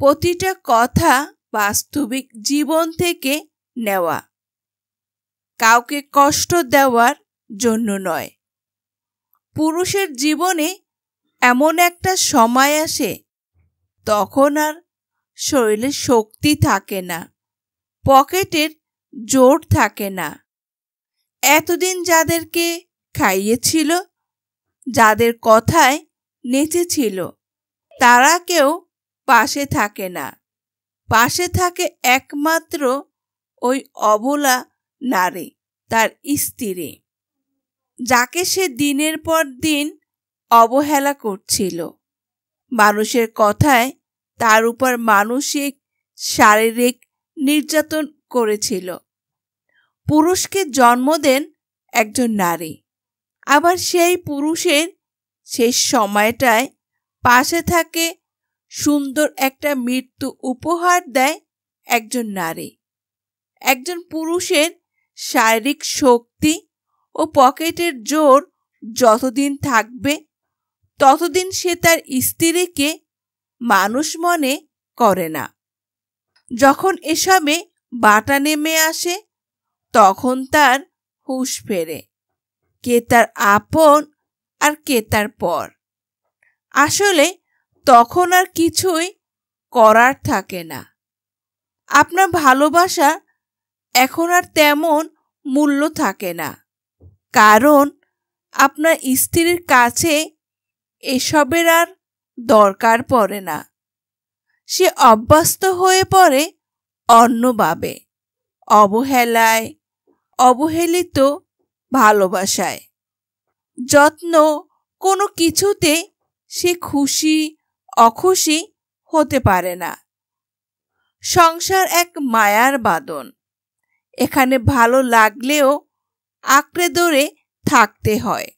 প্রতিটা কথা বাস্তবিক জীবন থেকে নেওয়া, কাউকে কষ্ট দেওয়ার জন্য নয়। পুরুষের জীবনে এমন একটা সময় আসে তখন আর শরীরে শক্তি থাকে না, পকেটের জোর থাকে না। এতদিন যাদেরকে খাইয়েছিল, যাদের কথায় নেচেছিল, তারা কেউ পাশে থাকে না। পাশে থাকে একমাত্র ওই অবলা নারী, তার স্ত্রী, যাকে সে দিনের পর দিন অবহেলা করছিল। মানুষের কথায় তার উপর মানসিক শারীরিক নির্যাতন করেছিল। পুরুষকে জন্ম দেন একজন নারী, আবার সেই পুরুষের শেষ সময়টায় পাশে থাকে, সুন্দর একটা মৃত্যু উপহার দেয় একজন নারী। একজন পুরুষের শারীরিক শক্তি ও পকেটের জোর যতদিন থাকবে ততদিন সে তার স্ত্রীকে মানুষ মনে করে না। যখন এসবে বাটা নেমে আসে তখন তার হুঁশ ফেরে, কে তার আপন আর কে তার পর। আসলে তখন আর কিছুই করার থাকে না। আপনার ভালোবাসা এখন আর তেমন মূল্য থাকে না, কারণ আপনার স্ত্রীর কাছে এসবের আর দরকার পড়ে না। সে অভ্যস্ত হয়ে পড়ে অন্যভাবে, অবহেলায়, অবহেলিত ভালোবাসায়, যত্ন, কোনো কিছুতে সে খুশি অখুশি হতে পারে না। সংসার এক মায়ার বাঁধন, এখানে ভালো লাগলেও আঁকড়ে ধরে থাকতে হয়,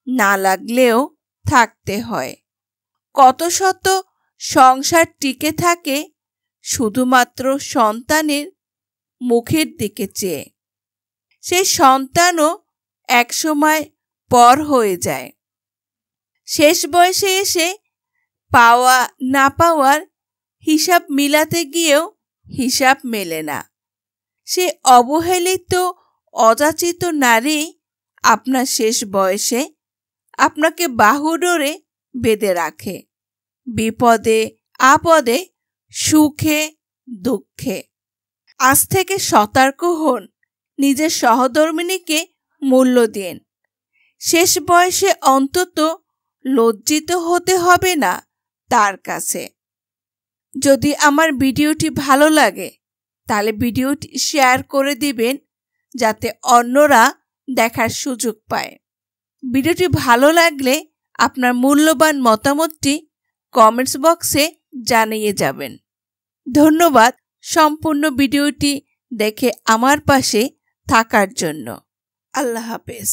না লাগলেও থাকতে হয়। কত শত সংসার টিকে থাকে শুধুমাত্র সন্তানের মুখের দিকে চেয়ে। সেই সন্তানও একসময় পর হয়ে যায়। শেষ বয়সে এসে পাওয়া না পাওয়ার হিসাব মিলাতে গিয়েও হিসাব মেলে না। সে অবহেলিত অযাচিত নারী আপনার শেষ বয়সে আপনাকে বাহুডোরে বেঁধে রাখে, বিপদে আপদে, সুখে দুঃখে। আজ থেকে সতর্ক হন, নিজের সহধর্মিণীকে মূল্য দিন। শেষ বয়সে অন্তত লজ্জিত হতে হবে না তার কাছে। যদি আমার ভিডিওটি ভালো লাগে তাহলে ভিডিওটি শেয়ার করে দিবেন, যাতে অন্যরা দেখার সুযোগ পায়। ভিডিওটি ভালো লাগলে আপনার মূল্যবান মতামতটি কমেন্টস বক্সে জানিয়ে যাবেন। ধন্যবাদ সম্পূর্ণ ভিডিওটি দেখে আমার পাশে থাকার জন্য। আল্লাহ হাফেজ।